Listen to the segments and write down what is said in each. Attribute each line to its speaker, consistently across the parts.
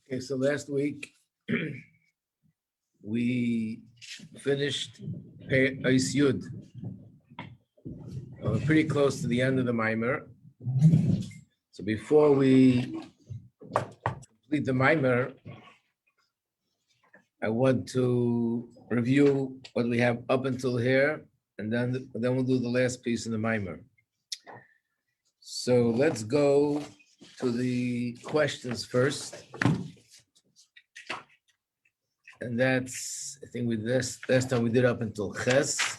Speaker 1: Okay, so last week we finished Eis Yud. We're pretty close to the end of the Maimer. So before we complete the Maimer, I want to review what we have up until here, and then we'll do the last piece in the Maimer. So let's go to the questions first. And that's, I think last time we did up until Ches.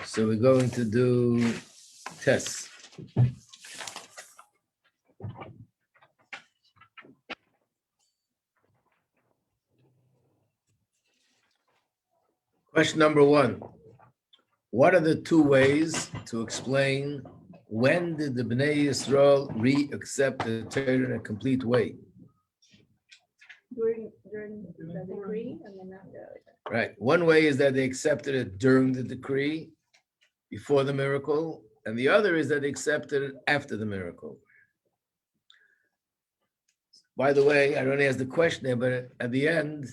Speaker 1: So we're going to do Tes. Question number one. What are the two ways to explain when did the Bnei Yisrael re-accept the Torah in a complete way?
Speaker 2: During the decree and then after.
Speaker 1: Right. One way is that they accepted it during the decree, before the miracle, and the other is that they accepted it after the miracle. By the way, I don't ask the question there, but at the end,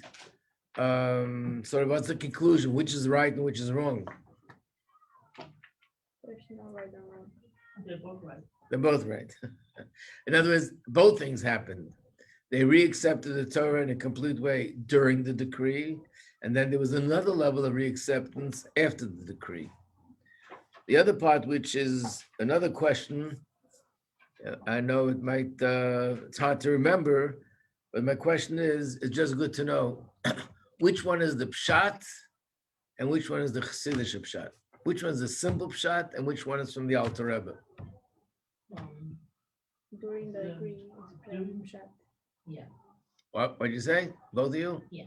Speaker 1: sort of what's the conclusion? Which is right and which is wrong?
Speaker 2: There's no right or wrong.
Speaker 3: They're both right.
Speaker 1: They're both right. In other words, both things happened. They re-accepted the Torah in a complete way during the decree, and then there was another level of re-acceptance after the decree. The other part, which is another question, I know it might, it's hard to remember, but my question is, it's just good to know, which one is the pshat and which one is the chassidish pshat? Which one is the simple pshat and which one is from the Alter Rebbe?
Speaker 2: During the decree, it's plain shut.
Speaker 3: Yeah.
Speaker 1: What'd you say? Both of you?
Speaker 3: Yeah.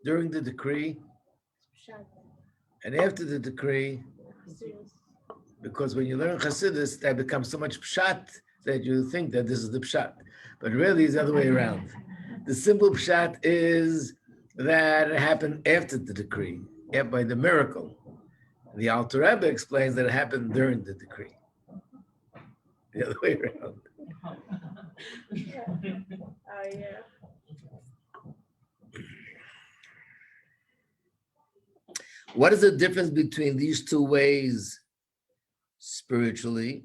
Speaker 1: During the decree
Speaker 2: Shut.
Speaker 1: and after the decree,
Speaker 2: Serious.
Speaker 1: because when you learn Chassidus, that becomes so much pshat that you think that this is the pshat. But really, it's the other way around. The simple pshat is that it happened after the decree, by the miracle. The Alter Rebbe explains that it happened during the decree. The other way around.
Speaker 2: Yeah. Oh yeah.
Speaker 1: What is the difference between these two ways spiritually?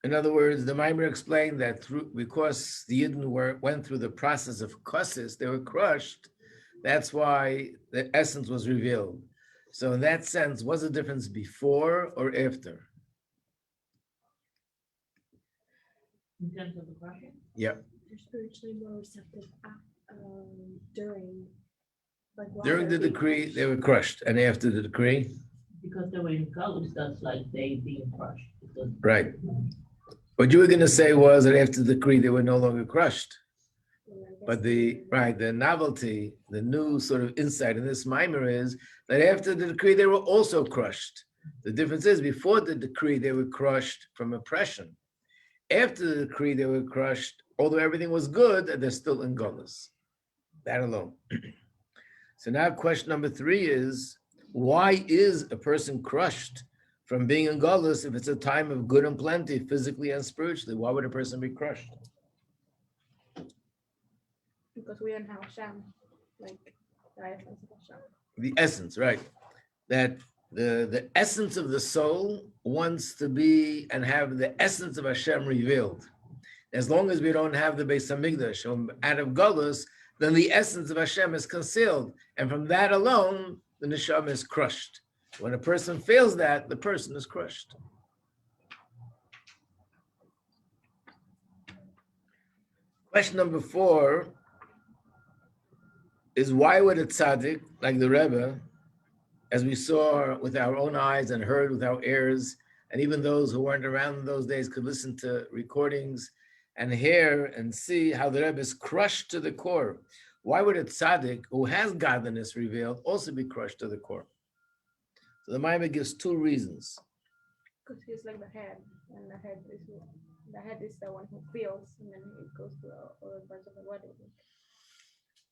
Speaker 1: In other words, the Maimer explained that because the Yidden went through the process of kosis, they were crushed. That's why the essence was revealed. So in that sense, what's the difference before or after?
Speaker 3: In terms of the crushing?
Speaker 1: Yeah.
Speaker 2: They're spiritually more receptive during. Like
Speaker 1: During the decree, they were crushed. And after the decree?
Speaker 3: Because they were in college, that's like they being crushed.
Speaker 1: Right. What you were going to say was that after the decree, they were no longer crushed. But the novelty, the new sort of insight in this mimer is that after the decree, they were also crushed. The difference is before the decree, they were crushed from oppression. After the decree, they were crushed, although everything was good, they're still in Golus. That alone. So now question number 3 is, why is a person crushed from being in Golus if it's a time of good and plenty, physically and spiritually? Why would a person be crushed?
Speaker 2: Because we don't have Hashem, like the essence of Hashem.
Speaker 1: The essence, right? That the essence of the soul wants to be and have the essence of Hashem revealed. As long as we don't have the Beis Hamikdash out of Golus, then the essence of Hashem is concealed. And from that alone, the neshama is crushed. When a person fails that, the person is crushed. Question number 4 is, why would a tzaddik, like the Rebbe, as we saw with our own eyes and heard with our ears, and even those who weren't around in those days could listen to recordings and hear and see how the Rebbe is crushed to the core. Why would a tzaddik who has godliness revealed also be crushed to the core? So the Maimon gives 2 reasons.
Speaker 2: Because he's like the head, and the head is the one who feels, and then it goes to other parts of the body.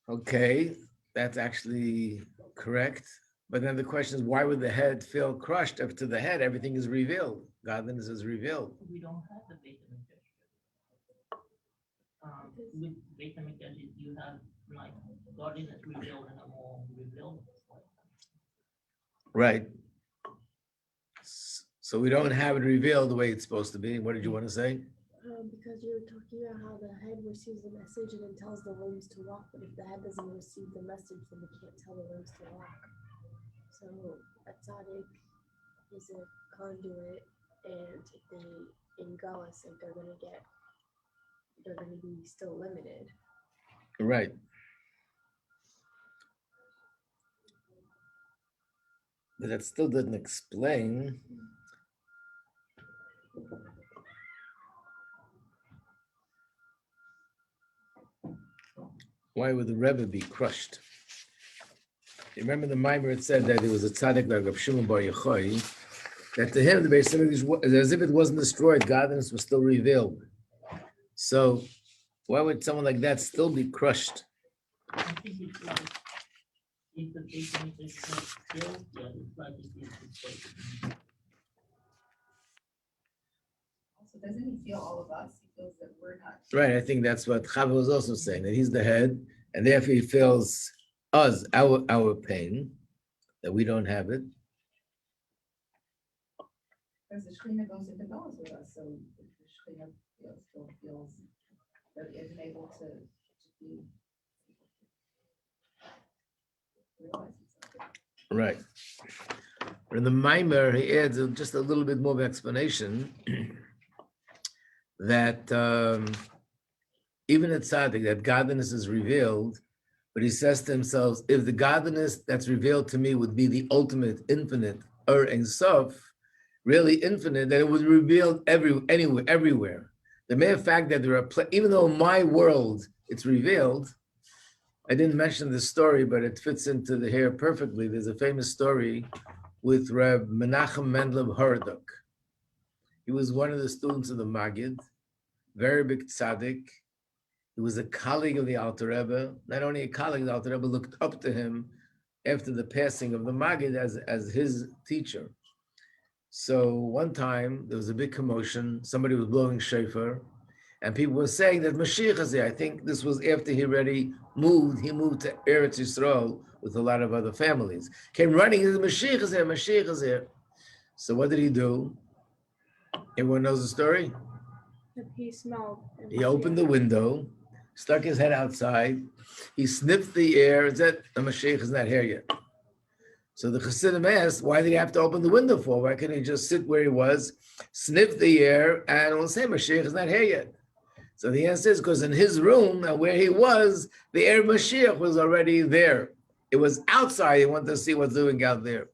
Speaker 1: Okay, that's actually correct. But then the question is, why would the head feel crushed if to the head everything is revealed? Godliness is revealed.
Speaker 3: We don't have the Veata Tetzave. With Veata Tetzave, you have like godliness revealed and a more revealed.
Speaker 1: Right. So we don't have it revealed the way it's supposed to be. What did you want to say?
Speaker 4: Because you were talking about how the head receives the message and then tells the limbs to walk, but if the head doesn't receive the message, then we can't tell the limbs to walk. So a tzaddik is a conduit, and if they in Gullus, like they're gonna be still limited.
Speaker 1: Right. But that still doesn't explain why would the Rebbe be crushed. You remember the Maimer, it said that it was a tzaddik like Rav Shimon Bar Yochai, that to him the Beis Hamikdash was as if it wasn't destroyed, godliness was still revealed. So why would someone like that still be crushed?
Speaker 3: I think it's like if the Veata Tetzave is not filled yet, it's like it is destroyed.
Speaker 5: Also, doesn't he feel all of us? He feels that we're not.
Speaker 1: Right, I think that's what Chava was also saying, that he's the head, and therefore he feels us, our pain, that we don't have it.
Speaker 5: Because the Shekhinah goes into God's with us, so if the Shekhinah still feels that it isn't able to be realize itself.
Speaker 1: Right. But in the Maimer, he adds just a little bit more of explanation that even at tzaddik, that godliness is revealed, but he says to himself, if the godliness that's revealed to me would be the ultimate, infinite, Ein Sof, really infinite, then it would be revealed everywhere. The mere fact that there are, even though in my world it's revealed, I didn't mention this story, but it fits into the here perfectly. There's a famous story with Reb Menachem Mendel of Horodok. He was one of the students of the Maggid, very big tzaddik. He was a colleague of the Alter Rebbe. Not only a colleague, the Alter Rebbe looked up to him after the passing of the Maggid as his teacher. So one time there was a big commotion. Somebody was blowing shofar, and people were saying that Mashiach is here. I think this was after he already moved. He moved to Eretz Yisrael with a lot of other families. Came running, Mashiach is here, Mashiach is here. So what did he do? Everyone knows the story?
Speaker 2: He smelled.
Speaker 1: He opened the window, stuck his head outside. He sniffed the air and said, the Mashiach is not here yet. So the Chassidim asked, why did he have to open the window for? Why couldn't he just sit where he was, sniff the air, and we'll say Mashiach is not here yet? So the answer is because in his room and where he was, the air of Mashiach was already there. It was outside. He wanted to see what's doing out there.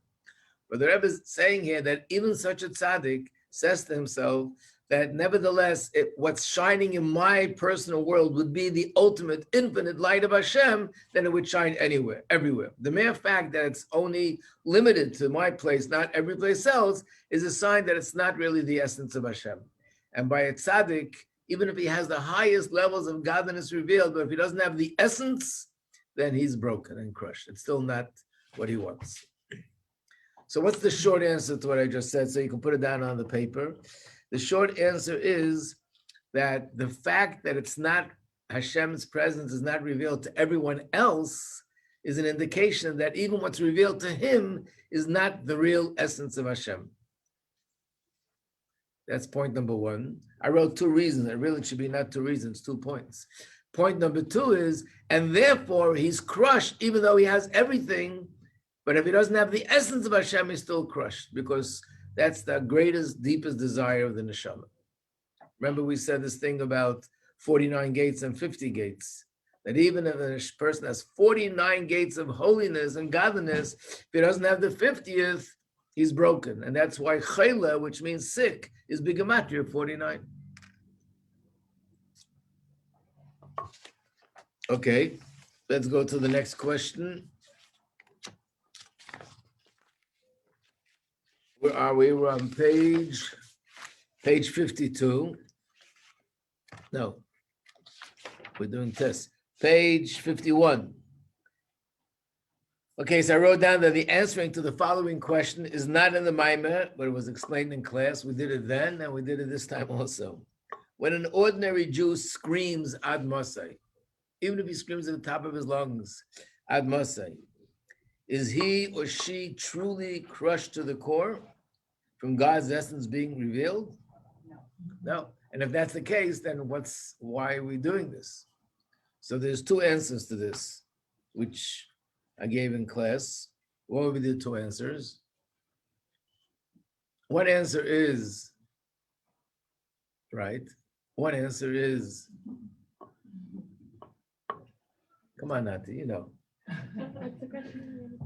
Speaker 1: But the Rebbe is saying here that even such a tzaddik says to himself that nevertheless, what's shining in my personal world would be the ultimate infinite light of Hashem, then it would shine anywhere, everywhere. The mere fact that it's only limited to my place, not every place else, is a sign that it's not really the essence of Hashem. And by a tzaddik, even if he has the highest levels of godliness revealed, but if he doesn't have the essence, then he's broken and crushed. It's still not what he wants. So what's the short answer to what I just said? So you can put it down on the paper. The short answer is that the fact that it's not, Hashem's presence is not revealed to everyone else is an indication that even what's revealed to him is not the real essence of Hashem. That's point number one. I wrote 2 reasons. It really should be not 2 reasons, 2 points. Point number 2 is, and therefore he's crushed even though he has everything, but if he doesn't have the essence of Hashem, he's still crushed because that's the greatest, deepest desire of the neshama. Remember we said this thing about 49 gates and 50 gates, that even if a person has 49 gates of holiness and godliness, if he doesn't have the 50th, he's broken. And that's why chayla, which means sick, is bigamatria 49. Okay, let's go to the next question. Where are we? We're on page 52. No, we're doing tests. Page 51. Okay, so I wrote down that the answering to the following question is not in the Maimer, but it was explained in class. We did it then, and we did it this time also. When an ordinary Jew screams Ad Mosai, even if he screams at the top of his lungs, Ad Mosai, is he or she truly crushed to the core from God's essence being revealed? No. And if that's the case, then why are we doing this? So there's two answers to this, which I gave in class. What would be the two answers? One answer is, right? One answer is, come on, Nati, you know.
Speaker 2: What's the question?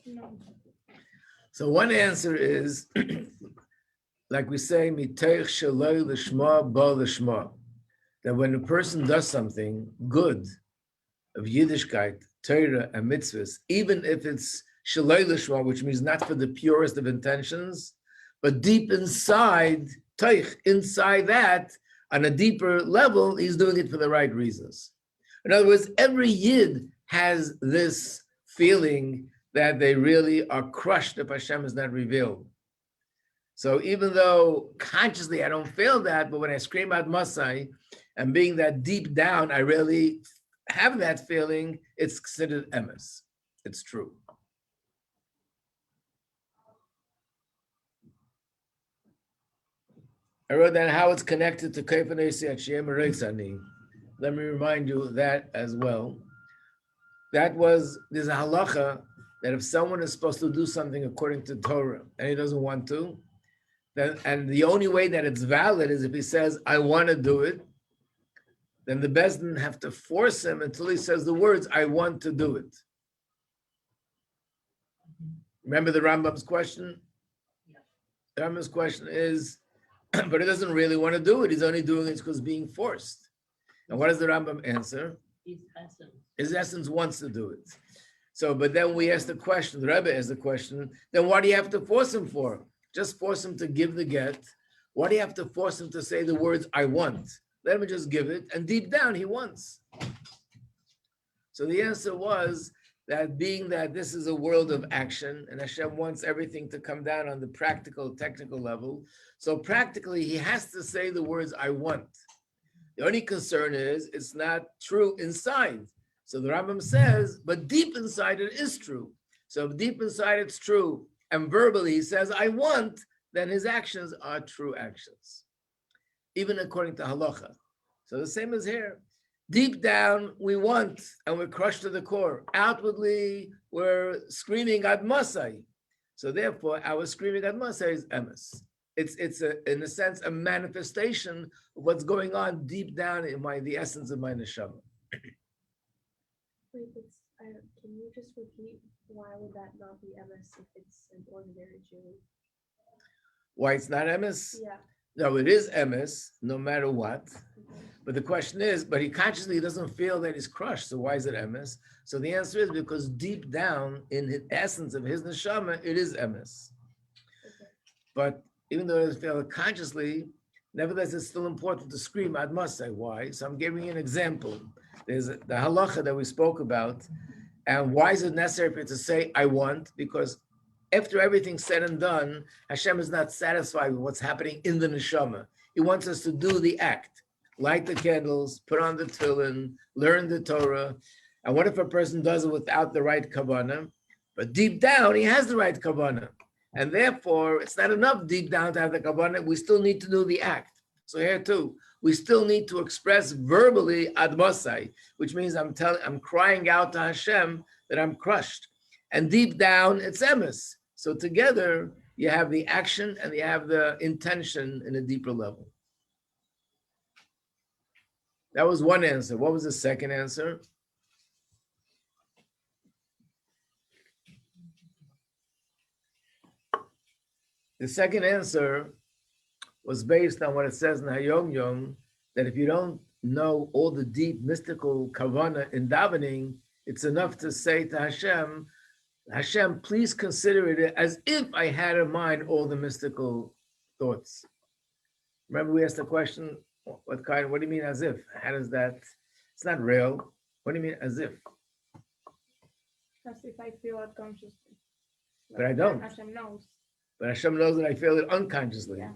Speaker 2: No.
Speaker 1: So one answer is, like we say, miteich shaloi l'shma ba l'shma, that when a person does something good of Yiddishkeit, Torah, and mitzvahs, even if it's shaloi l'shma, which means not for the purest of intentions, but deep inside, teich, inside that, on a deeper level, he's doing it for the right reasons. In other words, every Yid has this feeling that they really are crushed if Hashem is not revealed. So even though consciously I don't feel that, but when I scream out Masai and being that deep down, I really have that feeling, it's considered emes. It's true. I wrote down how it's connected to Kaifanesi Achiyem Reitzani. Let me remind you of that as well. There's a halacha that if someone is supposed to do something according to Torah and he doesn't want to, then, and the only way that it's valid is if he says, I want to do it, then the Bezdin have to force him until he says the words, I want to do it. Remember the Rambam's question? The Rambam's question is, but he doesn't really want to do it. He's only doing it because being forced. And what does the Rambam answer? His essence wants to do it. So, but then we ask the question, the Rebbe asks the question, then what do you have to force him for? Just force him to give the get. Why do you have to force him to say the words, I want? Let him just give it, and deep down he wants. So the answer was that being that this is a world of action, and Hashem wants everything to come down on the practical, technical level, so practically he has to say the words, I want. The only concern is it's not true inside. So the Rambam says, but deep inside it is true. So if deep inside it's true, and verbally he says, I want, then his actions are true actions, even according to halacha. So the same as here. Deep down, we want, and we're crushed to the core. Outwardly, we're screaming ad masai. So therefore, our screaming ad masai is emes. It's in a sense, a manifestation of what's going on deep down in the essence of my neshama.
Speaker 4: Wait, can you just repeat why would that not be MS if it's an ordinary Jew?
Speaker 1: Why it's not emes?
Speaker 4: Yeah.
Speaker 1: No, it is emes, no matter what. But the question is, but he consciously doesn't feel that he's crushed, so why is it emes? So the answer is because deep down in the essence of his neshama, it is emes.
Speaker 4: Okay.
Speaker 1: But even though he doesn't feel it consciously, nevertheless, it's still important to scream, I must say, why? So I'm giving you an example. There's the halacha that we spoke about, and why is it necessary for it to say, I want? Because after everything's said and done, Hashem is not satisfied with what's happening in the neshama. He wants us to do the act. Light the candles, put on the tefillin, learn the Torah. And what if a person does it without the right kavanah? But deep down, he has the right kavanah. And therefore, it's not enough deep down to have the kavanah. We still need to do the act. So here too, we still need to express verbally ad masai, which means I'm crying out to Hashem that I'm crushed. And deep down, it's emes. So together, you have the action and you have the intention in a deeper level. That was one answer. What was the second answer? The second answer was based on what it says in Hayom Yom, that if you don't know all the deep mystical kavanah in davening, it's enough to say to Hashem, Hashem, please consider it as if I had in mind all the mystical thoughts. Remember we asked the question, what kind, what do you mean as if? How does that, it's not real. What do you mean as if?
Speaker 2: As if I feel it consciously.
Speaker 1: But I don't.
Speaker 2: Hashem knows.
Speaker 1: But Hashem knows that I feel it unconsciously.
Speaker 2: Yeah.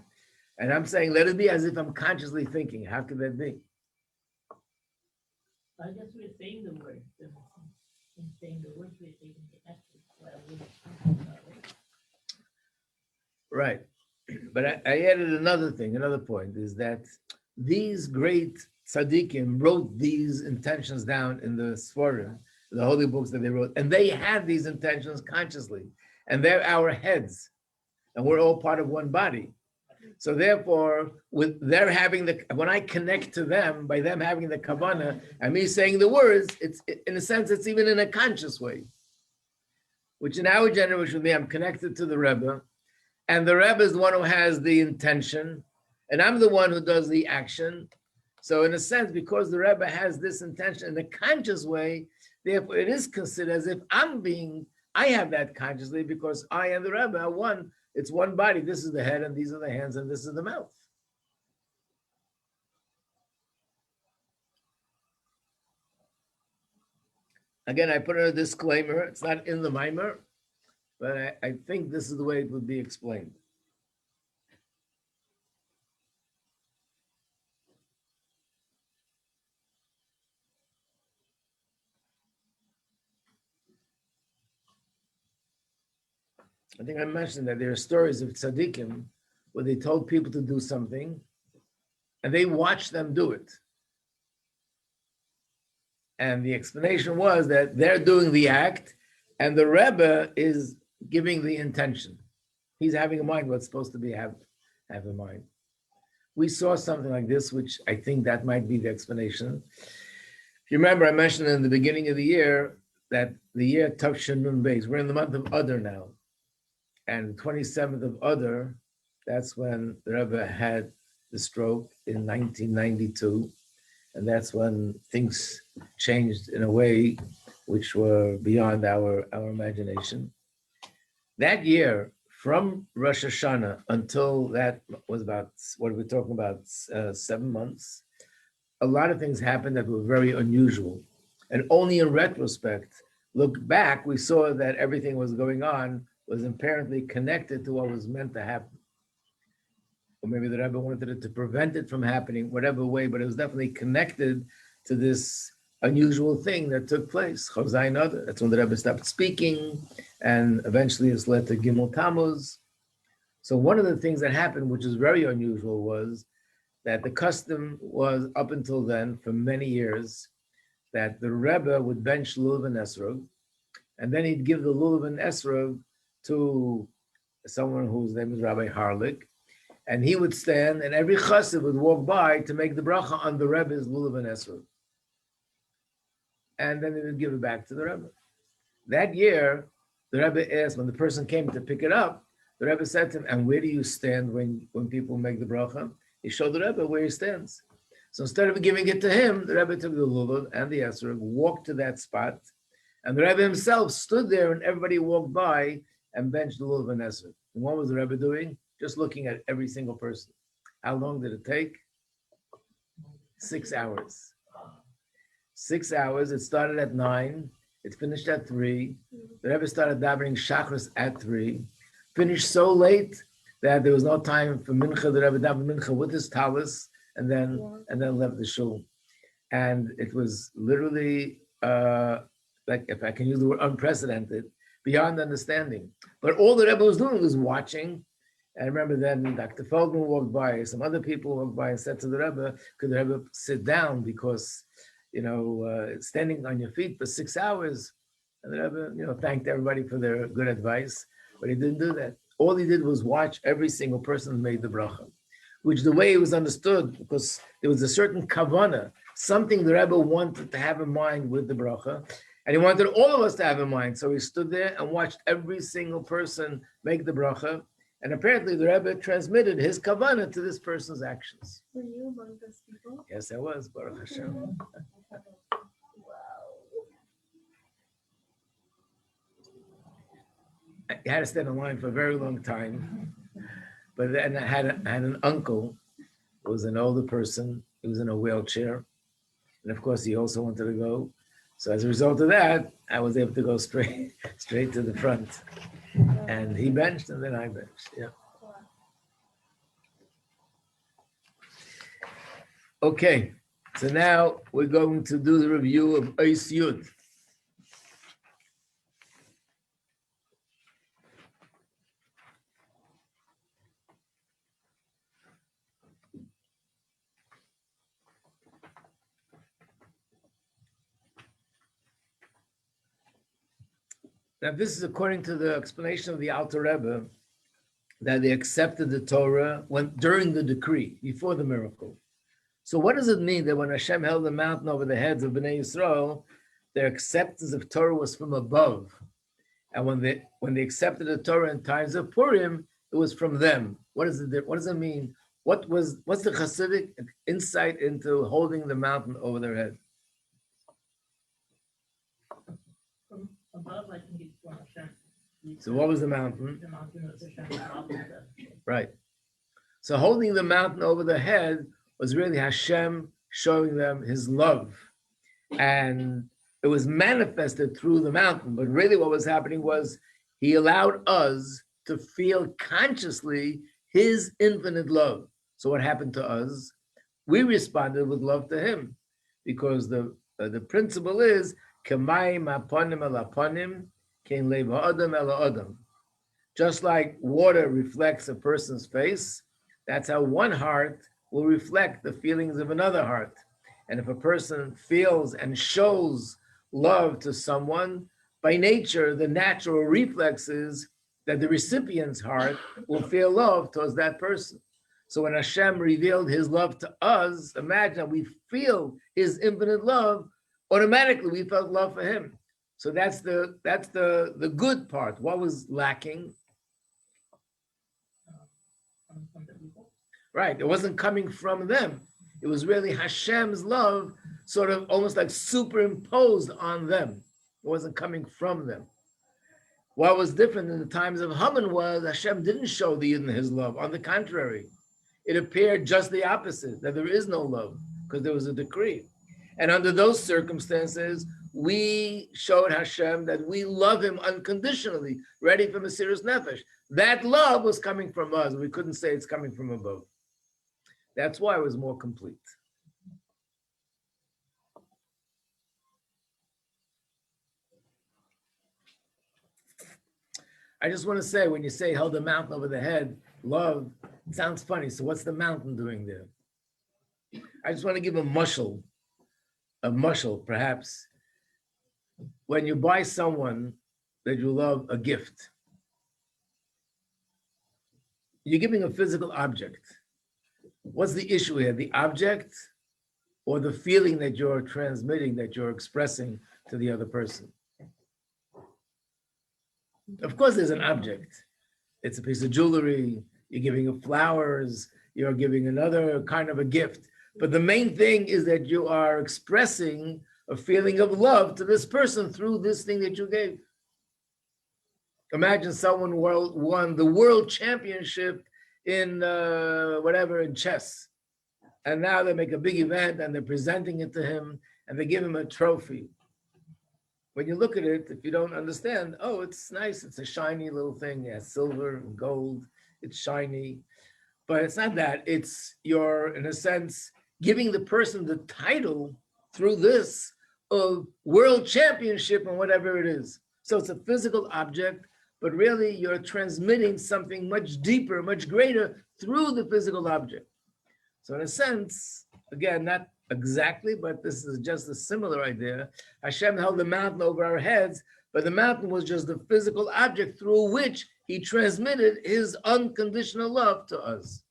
Speaker 1: And I'm saying, let it be as if I'm consciously thinking. How could that be?
Speaker 3: I guess we're saying the words. In saying the words, we're taking the action. Well,
Speaker 1: Right. But I added another thing, another point is that these great tzaddikim wrote these intentions down in the Sforim, the holy books that they wrote, and they had these intentions consciously, and they're our heads, and we're all part of one body. So therefore, with their having when I connect to them, by them having the kavanah, and me saying the words, it's in a sense, it's even in a conscious way. Which in our generation, with me, I'm connected to the Rebbe, and the Rebbe is the one who has the intention, and I'm the one who does the action. So in a sense, because the Rebbe has this intention in a conscious way, therefore it is considered as if I have that consciously because I and the Rebbe are one. It's one body. This is the head, and these are the hands, and this is the mouth. Again, I put in a disclaimer. It's not in the mimer, but I think this is the way it would be explained. I think I mentioned that there are stories of tzaddikim where they told people to do something and they watched them do it. And the explanation was that they're doing the act and the Rebbe is giving the intention. He's having in mind what's supposed to be have in mind. We saw something like this, which I think that might be the explanation. If you remember, I mentioned in the beginning of the year that the year Tavshin Nun Beis, we're in the month of Adar now. And the 27th of Adar, that's when the Rebbe had the stroke in 1992. And that's when things changed in a way which were beyond our imagination. That year, from Rosh Hashanah until that was about, what are we talking about, 7 months, a lot of things happened that were very unusual. And only in retrospect, look back, we saw that everything was going on was apparently connected to what was meant to happen. Or maybe the Rebbe wanted it to prevent it from happening, whatever way, but it was definitely connected to this unusual thing that took place. Chavzayin Adar. That's when the Rebbe stopped speaking, and eventually it's led to Gimel Tammuz. So one of the things that happened, which is very unusual, was that the custom was up until then, for many years, that the Rebbe would bench Lulav and Esrog, and then he'd give the Lulav and Esrog to someone whose name is Rabbi Harlik, and he would stand, and every chassid would walk by to make the bracha on the Rebbe's lulav and esrog. And then they would give it back to the Rebbe. That year, the Rebbe asked, when the person came to pick it up, the Rebbe said to him, and where do you stand when people make the bracha? He showed the Rebbe where he stands. So instead of giving it to him, the Rebbe took the lulav and the esrog, walked to that spot, and the Rebbe himself stood there, and everybody walked by and benched the lulav and esrog. And what was the Rebbe doing? Just looking at every single person. How long did it take? 6 hours. 6 hours. It started at 9. It finished at 3. The Rebbe started davening Shachris at 3. Finished so late that there was no time for Mincha. The Rebbe davened Mincha with his talis and then left the shul. And it was literally, like, if I can use the word, unprecedented, beyond understanding. But all the Rebbe was doing was watching. I remember then Dr. Feldman walked by, some other people walked by and said to the Rebbe, could the Rebbe sit down because, standing on your feet for 6 hours, and the Rebbe, thanked everybody for their good advice, but he didn't do that. All he did was watch every single person who made the bracha, which the way it was understood, because there was a certain kavanah, something the Rebbe wanted to have in mind with the bracha, and he wanted all of us to have in mind. So he stood there and watched every single person make the bracha. And apparently the Rebbe transmitted his kavanah to this person's actions.
Speaker 4: Were you among those people?
Speaker 1: Yes, I was, Baruch Hashem.
Speaker 4: Wow.
Speaker 1: I had to stand in line for a very long time. But then I had an uncle It was an older person. He was in a wheelchair. And of course, he also wanted to go. So as a result of that, I was able to go straight to the front. And he benched, and then I benched. Yeah. Okay. So now we're going to do the review of Eis Yud. Now, this is according to the explanation of the Alter Rebbe, that they accepted the Torah during the decree, before the miracle. So what does it mean that when Hashem held the mountain over the heads of Bnei Yisrael, their acceptance of Torah was from above? And when they accepted the Torah in times of Purim, it was from them. What does it mean? What's the Hasidic insight into holding the mountain over their head?
Speaker 3: From above, I think it's from Hashem.
Speaker 1: So what was the mountain?
Speaker 3: The mountain is Hashem's mountain.
Speaker 1: Right. So holding the mountain over the head was really Hashem showing them his love. And it was manifested through the mountain. But really what was happening was he allowed us to feel consciously his infinite love. So what happened to us? We responded with love to him, because the principle is Kamayim aponim el aponim, kein lev ha'adam el ha'adam. Just like water reflects a person's face, that's how one heart will reflect the feelings of another heart. And if a person feels and shows love to someone, by nature, the natural reflex is that the recipient's heart will feel love towards that person. So when Hashem revealed his love to us, imagine we feel his infinite love, automatically we felt love for him. So that's the good part. What was lacking?
Speaker 3: From the people.
Speaker 1: Right, it wasn't coming from them. It was really Hashem's love sort of almost like superimposed on them. It wasn't coming from them. What was different in the times of Haman was Hashem didn't show the Yidden his love. On the contrary, it appeared just the opposite, that there is no love because there was a decree. And under those circumstances, we showed Hashem that we love him unconditionally, ready for Mesiras Nefesh. That love was coming from us. We couldn't say it's coming from above. That's why it was more complete. I just want to say, when you say held the mountain over the head, love, it sounds funny. So what's the mountain doing there? I just want to give a mushal perhaps. When you buy someone that you love a gift, you're giving a physical object. What's the issue here? The object or the feeling that you're transmitting, that you're expressing to the other person? Of course, there's an object. It's a piece of jewelry. You're giving flowers. You're giving another kind of a gift. But the main thing is that you are expressing a feeling of love to this person through this thing that you gave. Imagine someone won the world championship in in chess. And now they make a big event and they're presenting it to him and they give him a trophy. When you look at it, if you don't understand, oh, it's nice. It's a shiny little thing. It has silver and gold. It's shiny. But it's not that. It's you're, in a sense, giving the person the title through this of world championship and whatever it is. So it's a physical object, but really you're transmitting something much deeper, much greater through the physical object. So in a sense, again, not exactly, but this is just a similar idea. Hashem held the mountain over our heads, but the mountain was just the physical object through which he transmitted his unconditional love to us.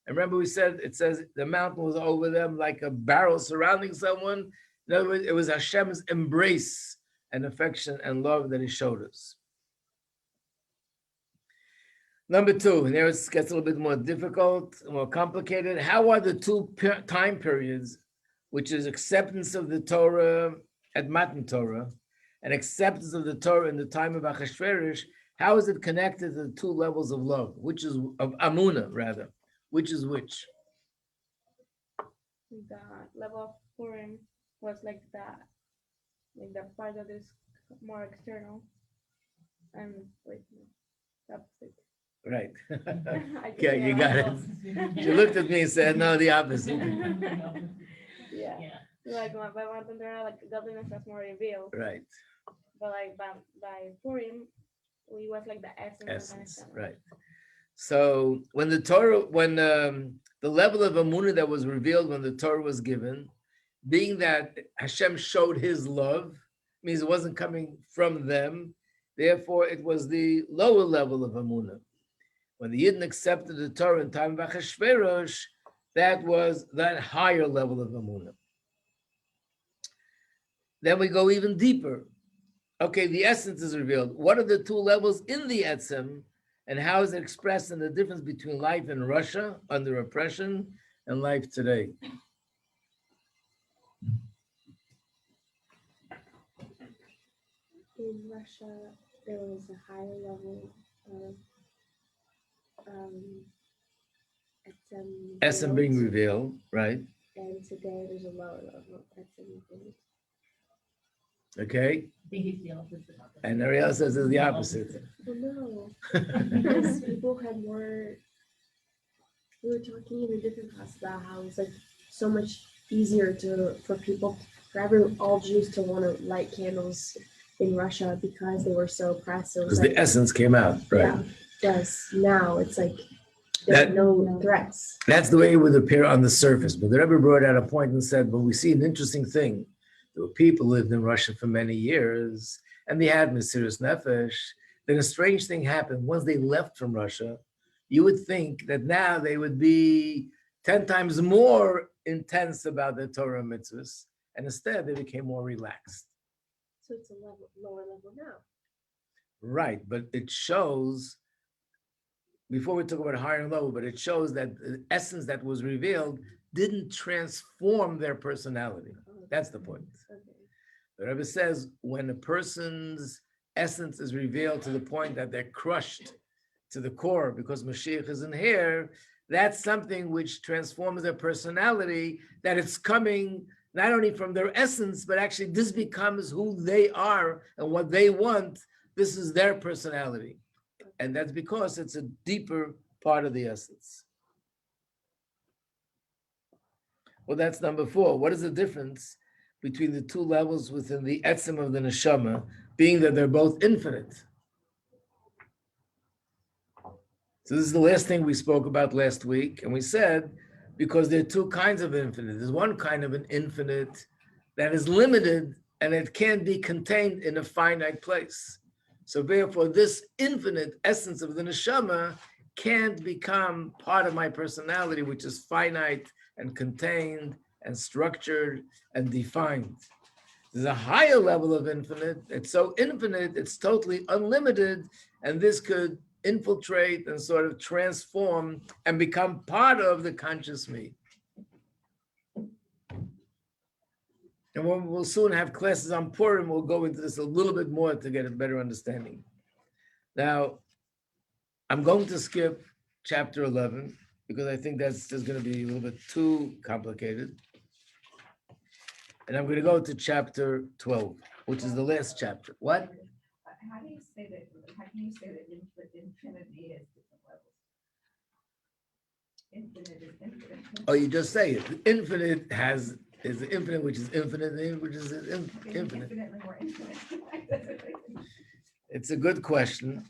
Speaker 1: And remember we said, it says the mountain was over them like a barrel surrounding someone. In other words, it was Hashem's embrace and affection and love that he showed us. Number two, and there it gets a little bit more difficult, more complicated. How are the two time periods, which is acceptance of the Torah at Matan Torah and acceptance of the Torah in the time of Achashverosh, how is it connected to the two levels of love, which is of Amunah rather, which is which?
Speaker 2: the level of Purim was like the part that is more external, and wait, no, the opposite.
Speaker 1: Right.
Speaker 2: I just
Speaker 1: Yeah,
Speaker 2: said
Speaker 1: you got it. She looked at me and said, no, the opposite.
Speaker 2: Yeah.
Speaker 3: Yeah.
Speaker 2: Like by Matan Torah, like godliness was more revealed,
Speaker 1: Right.
Speaker 2: but like by Purim, we was like the essence.
Speaker 1: Essence. Right. So when the Torah, when the level of Amunah that was revealed when the Torah was given, being that Hashem showed his love, means it wasn't coming from them. Therefore, it was the lower level of Amunah. When the Yidden accepted the Torah in time of Achashverosh, that was that higher level of Amunah. Then we go even deeper. Okay, the essence is revealed. What are the two levels in the Etzem, and how is it expressed in the difference between life in Russia under oppression and life today?
Speaker 4: In Russia, there was a higher level of
Speaker 1: Etzem being revealed, right?
Speaker 4: and today there's a lower level of revealed.
Speaker 1: Okay,
Speaker 3: I think it's the opposite.
Speaker 1: and Ariel says it's the opposite.
Speaker 4: Well, no, because people had more. We were talking in a different class about how it's like so much easier for all Jews to want to light candles in Russia because they were so oppressed. So it was
Speaker 1: Because the essence came out, right?
Speaker 4: Yeah, yes. Now it's like there's no threats.
Speaker 1: That's the way it would appear on the surface. But the Rebbe brought out a point and said, well, we see an interesting thing. There were people who lived in Russia for many years, and they had Mesiras Nefesh. Then a strange thing happened. Once they left from Russia, you would think that now they would be 10 times more intense about the Torah mitzvahs, and instead they became more relaxed.
Speaker 4: So it's a lower level now.
Speaker 1: Right, but it shows, before we talk about higher and lower, but it shows that the essence that was revealed didn't transform their personality. That's the point.
Speaker 4: Okay.
Speaker 1: The Rebbe says when a person's essence is revealed to the point that they're crushed to the core because Mashiach isn't here, that's something which transforms their personality, that it's coming not only from their essence, but actually this becomes who they are and what they want. This is their personality. And that's because it's a deeper part of the essence. Well, that's number 4. What is the difference between the two levels within the etzem of the neshama, being that they're both infinite? So this is the last thing we spoke about last week, and we said, because there are two kinds of infinite. There's one kind of an infinite that is limited, and it can't be contained in a finite place. So therefore, this infinite essence of the neshama can't become part of my personality, which is finite and contained and structured and defined. There's a higher level of infinite. It's so infinite, it's totally unlimited, and this could infiltrate and sort of transform and become part of the conscious me. And we'll soon have classes on Purim, we'll go into this a little bit more to get a better understanding. Now, I'm going to skip chapter 11 because I think that's just going to be a little bit too complicated. And I'm going to go to chapter 12, which is the last chapter. What?
Speaker 5: How do you say that? How can you say that infinity is different levels? Infinite is infinite.
Speaker 1: Oh, you just say it. Infinite is the infinite, which is infinite, which is infinite.
Speaker 5: Infinitely more infinite.
Speaker 1: It's a good question.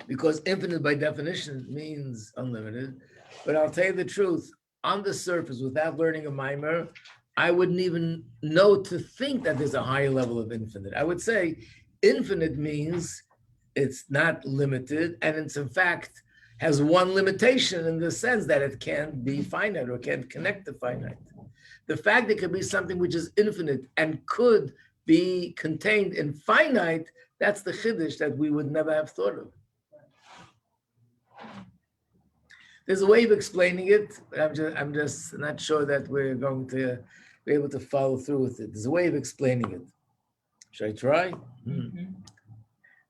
Speaker 1: Because infinite by definition means unlimited. But I'll tell you the truth, on the surface, without learning a mimer, I wouldn't even know to think that there's a higher level of infinite. I would say infinite means it's not limited, and it's in fact has one limitation in the sense that it can't be finite or can't connect to finite. The fact it could be something which is infinite and could be contained in finite, that's the chiddush that we would never have thought of. There's a way of explaining it, but I'm just not sure that we're going to be able to follow through with it. There's a way of explaining it. Should I try?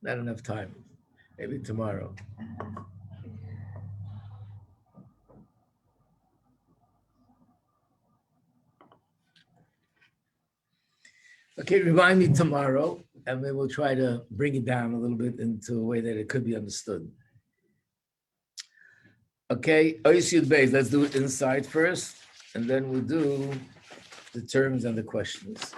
Speaker 1: Not enough time. Maybe tomorrow. Okay, remind me tomorrow, and then we'll try to bring it down a little bit into a way that it could be understood. Okay, Ois Yud Beis, let's do it inside first, and then we'll do the terms and the questions.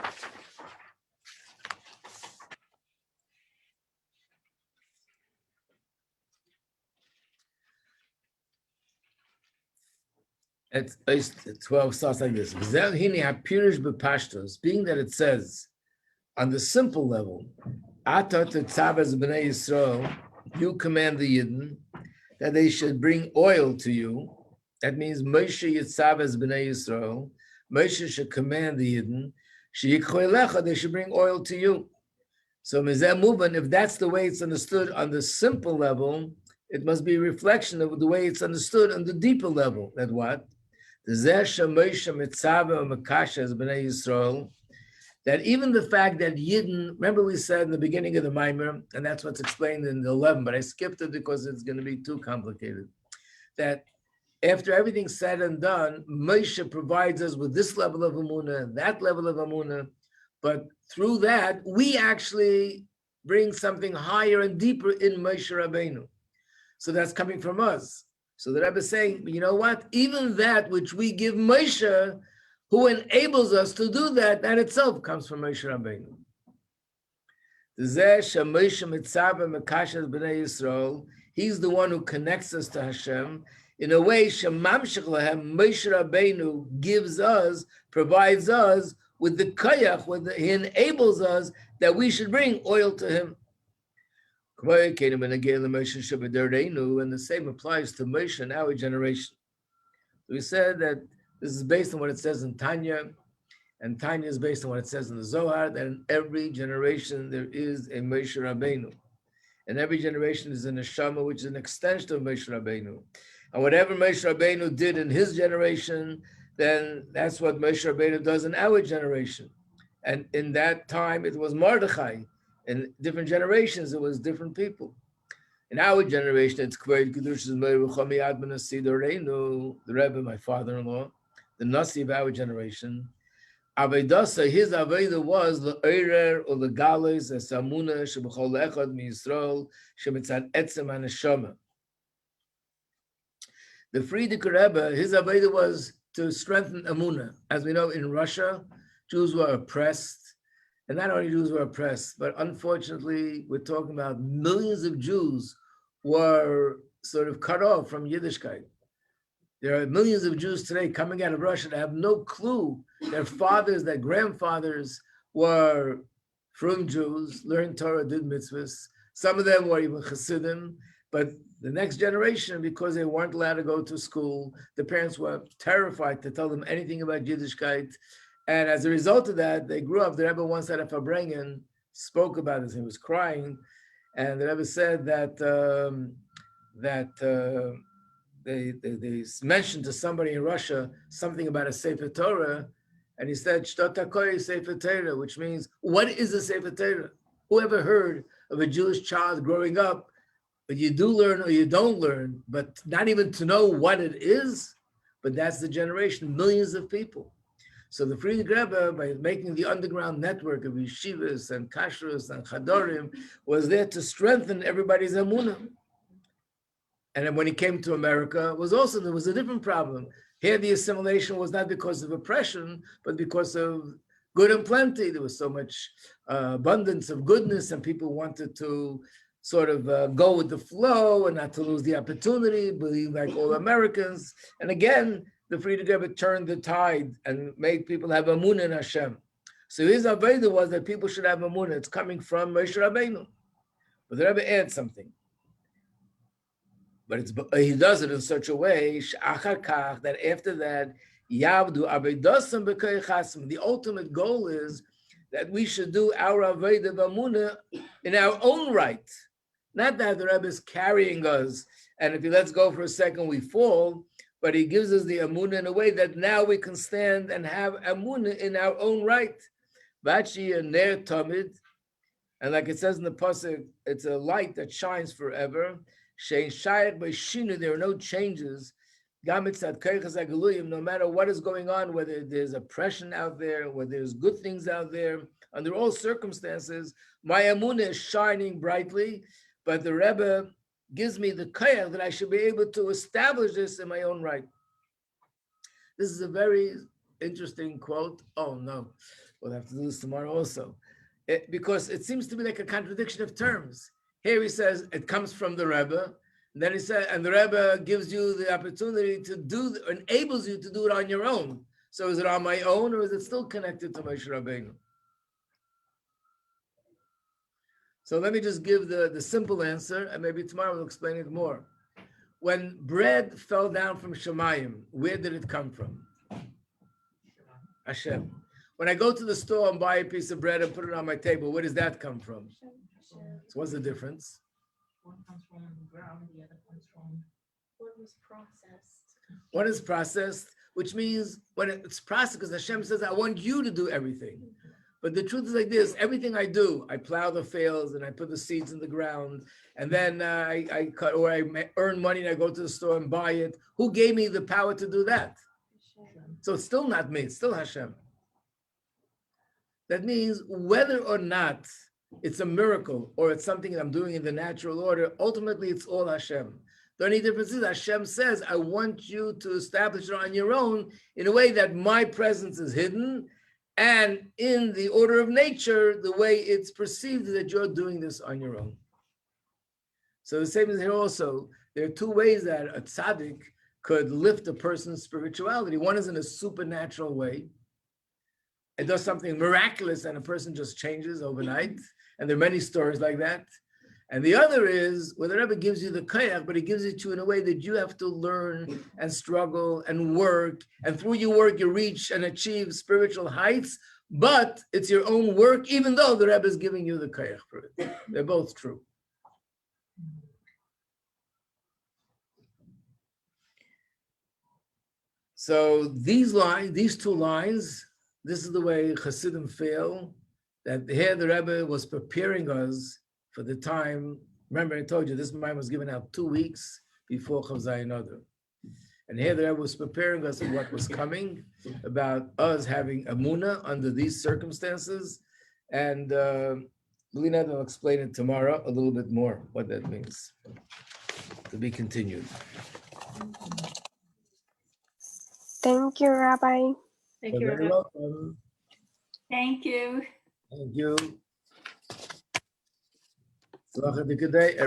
Speaker 1: At 12 starts like this. Being that it says on the simple level, Veata Tetzave b'nei Yisrael, you command the Yidden that they should bring oil to you. That means Moshe Yitzavez b'nei Yisrael. Moshe should command the Yidden. They should bring oil to you. So Mizeh Muban, if that's the way it's understood on the simple level, it must be a reflection of the way it's understood on the deeper level. That what? That even the fact that Yidden, remember we said in the beginning of the Maimer, and that's what's explained in the 11, but I skipped it because it's going to be too complicated, that after everything's said and done, Moshe provides us with this level of Amunah, that level of Amunah, but through that, we actually bring something higher and deeper in Moshe Rabbeinu. So that's coming from us. So the Rebbe is saying, you know what? Even that which we give Moshe, who enables us to do that, that itself comes from Moshe Rabbeinu. He's the one who connects us to Hashem in a way. Moshe Rabbeinu gives us, provides us with the koyach, he enables us that we should bring oil to him. And the same applies to Moshe in our generation. We said that this is based on what it says in Tanya, and Tanya is based on what it says in the Zohar, that in every generation there is a Moshe Rabbeinu. And every generation is a neshama, which is an extension of Moshe Rabbeinu. And whatever Moshe Rabbeinu did in his generation, then that's what Moshe Rabbeinu does in our generation. And in that time, it was Mordechai. In different generations, it was different people. In our generation, it's Kved Kedushas Meir Ruchami Adman Asidoreinu, the Rebbe, my father-in-law, the Nasi of our generation. Avedasa, his Aveda was the Eirer or the Galis, the Samuna, Shebechol Echad Mi Yisrael, Shemetzad Etzem HaNeshama. The Frierdiker Rebbe, his Aveda was to strengthen Amunah. As we know, in Russia, Jews were oppressed. And not only Jews were oppressed, but unfortunately, we're talking about millions of Jews were sort of cut off from Yiddishkeit. There are millions of Jews today coming out of Russia that have no clue. Their fathers, their grandfathers were frum Jews, learned Torah, did mitzvahs. Some of them were even Hasidim, but the next generation, because they weren't allowed to go to school, the parents were terrified to tell them anything about Yiddishkeit. And as a result of that, they grew up. The Rebbe once at a Fabrengen spoke about this. He was crying, and the Rebbe said that they mentioned to somebody in Russia something about a Sefer Torah, and he said, "Shtotakoy Sefer Torah," which means, what is a Sefer Torah? Who ever heard of a Jewish child growing up, but you do learn or you don't learn, but not even to know what it is? But that's the generation, millions of people. So the Frierdiker Rebbe, by making the underground network of yeshivas and kashrus and chadorim, was there to strengthen everybody's emunah. And then when he came to America, there was a different problem. Here, the assimilation was not because of oppression, but because of good and plenty. There was so much abundance of goodness, and people wanted to sort of go with the flow and not to lose the opportunity, being like all Americans. And again, the Frierdiker Rebbe turned the tide and made people have amunah in Hashem. So his Aveda was that people should have amunah. It's coming from Moshe Rabbeinu. But the Rebbe adds something. But he does it in such a way that after that, Yavdu Avedasam B'Koychasim. The ultimate goal is that we should do our Aveda Amunah in our own right. Not that the Rebbe is carrying us, and if he lets go for a second, we fall. But he gives us the amunah in a way that now we can stand and have amunah in our own right. Vachi and ner tamid, and like it says in the pasuk, it's a light that shines forever. Shein shayach b'shinu, there are no changes. Gam mitzad koychas hagaluyim, no matter what is going on, whether there's oppression out there, whether there's good things out there, under all circumstances, my emunah is shining brightly, but the Rebbe gives me the koyach that I should be able to establish this in my own right. This is a very interesting quote. Oh no, we'll have to do this tomorrow also. Because it seems to be like a contradiction of terms. Here he says it comes from the Rebbe, and then he said, and the Rebbe gives you the opportunity to do, enables you to do it on your own. So is it on my own, or is it still connected to Moshe Rabbeinu? So let me just give the simple answer, and maybe tomorrow we'll explain it more. When bread fell down from Shemayim, where did it come from? Hashem. When I go to the store and buy a piece of bread and put it on my table, where does that come from? So what's the difference?
Speaker 3: One comes from the ground, the other comes from.
Speaker 4: What was processed?
Speaker 1: One is processed, which means when it's processed, because Hashem says, I want you to do everything. But the truth is like this, everything I do, I plow the fields and I put the seeds in the ground, and then I cut, or I earn money and I go to the store and buy it. Who gave me the power to do that? So it's still not me, it's still Hashem. That means whether or not it's a miracle or it's something that I'm doing in the natural order, ultimately it's all Hashem. The only difference is Hashem says, I want you to establish it on your own in a way that my presence is hidden, and in the order of nature, the way it's perceived is that you're doing this on your own. So the same is here also. There are two ways that a tzaddik could lift a person's spirituality. One is in a supernatural way. It does something miraculous and a person just changes overnight. And there are many stories like that. And the other is where the Rebbe gives you the koyach, but he gives it to you in a way that you have to learn and struggle and work. And through your work, you reach and achieve spiritual heights, but it's your own work, even though the Rebbe is giving you the koyach for it. They're both true. So these lines, these two lines, this is the way Hasidim feel, that here the Rebbe was preparing us for the time. Remember, I told you this mime was given out 2 weeks before Chav Zayin Adar. And here the Rebbe was preparing us of what was coming, about us having emunah under these circumstances. And Lina will explain it tomorrow a little bit more, what that means. To be continued.
Speaker 6: Thank you, Rabbi.
Speaker 2: Thank
Speaker 1: You're
Speaker 2: you,
Speaker 1: very
Speaker 2: Rabbi.
Speaker 1: welcome.
Speaker 7: Thank you.
Speaker 1: Thank you. Good day.